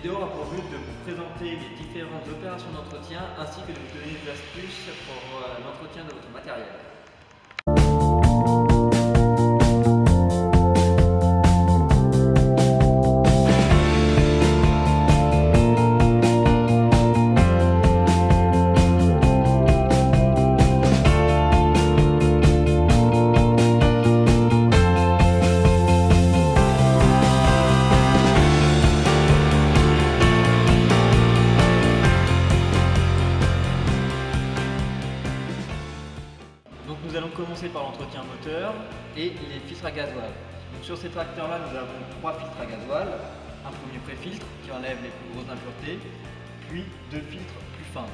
vidéo a pour but de vous présenter les différentes opérations d'entretien ainsi que de vous donner des astuces pour l'entretien de votre matériel. Donc nous allons commencer par l'entretien moteur et les filtres à gasoil. Donc sur ces tracteurs-là, nous avons 3 filtres à gasoil. Un premier pré-filtre qui enlève les plus grosses impuretés, puis 2 filtres plus fins.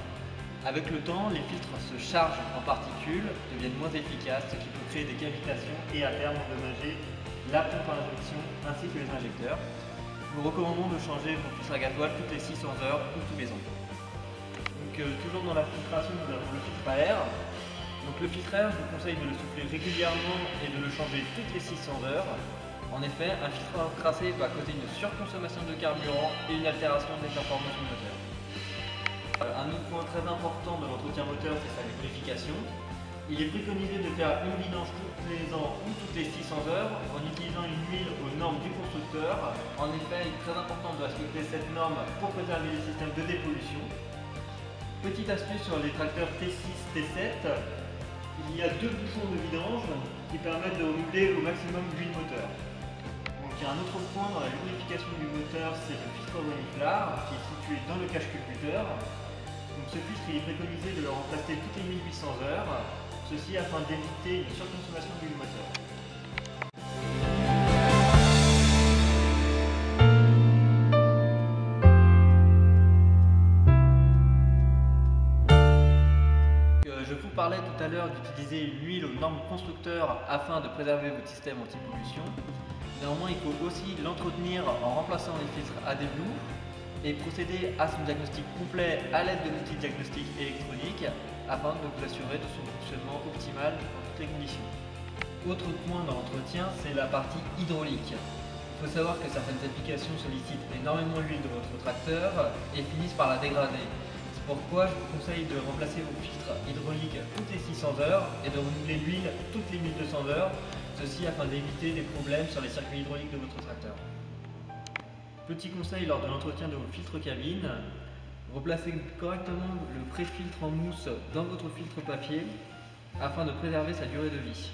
Avec le temps, les filtres se chargent en particules, deviennent moins efficaces, ce qui peut créer des cavitations et à terme endommager la pompe à injection ainsi que les injecteurs. Nous recommandons de changer vos filtres à gasoil toutes les 600 heures ou tous les ans. Donc toujours dans la filtration, nous avons le filtre à air. Donc le filtre à air, je vous conseille de le souffler régulièrement et de le changer toutes les 600 heures. En effet, un filtre encrassé va causer une surconsommation de carburant et une altération des performances du moteur. Un autre point très important de l'entretien moteur, c'est sa lubrification. Il est préconisé de faire une vidange tous les ans ou toutes les 600 heures en utilisant une huile aux normes du constructeur. En effet, il est très important de respecter cette norme pour préserver les systèmes de dépollution. Petite astuce sur les tracteurs T6, T7. Il y a 2 bouchons de vidange qui permettent de renouveler au maximum l'huile moteur. Donc, il y a un autre point dans la lubrification du moteur, c'est le filtre reniflard qui est situé dans le cache-culbuteur. Donc, ce filtre il est préconisé de le remplacer toutes les 1800 heures, ceci afin d'éviter une surconsommation d'huile moteur. Je vous parlais tout à l'heure d'utiliser une huile aux normes constructeurs afin de préserver votre système anti-pollution. Néanmoins, il faut aussi l'entretenir en remplaçant les filtres AdBlue et procéder à son diagnostic complet à l'aide de l'outil de diagnostic électronique afin de vous assurer de son fonctionnement optimal dans toutes les conditions. Autre point dans l'entretien, c'est la partie hydraulique. Il faut savoir que certaines applications sollicitent énormément l'huile de votre tracteur et finissent par la dégrader. Pourquoi je vous conseille de remplacer vos filtres hydrauliques toutes les 600 heures et de renouveler l'huile toutes les 1200 heures, ceci afin d'éviter des problèmes sur les circuits hydrauliques de votre tracteur. Petit conseil lors de l'entretien de vos filtres cabine, replacez correctement le pré-filtre en mousse dans votre filtre papier afin de préserver sa durée de vie.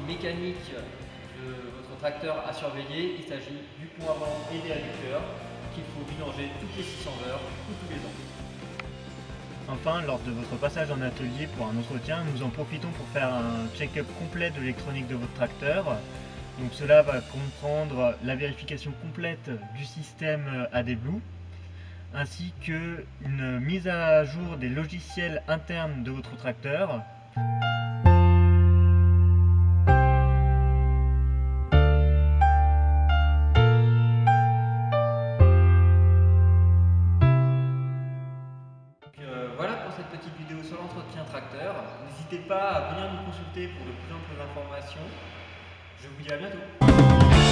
Mécanique de votre tracteur à surveiller, il s'agit du pont avant et des réducteurs qu'il faut vidanger toutes les 600 heures ou tous les ans. Enfin, lors de votre passage en atelier pour un entretien, nous en profitons pour faire un check-up complet de l'électronique de votre tracteur. Donc cela va comprendre la vérification complète du système AdBlue ainsi qu'une mise à jour des logiciels internes de votre tracteur. Voilà pour cette petite vidéo sur l'entretien tracteur. N'hésitez pas à venir nous consulter pour de plus amples informations. Je vous dis à bientôt.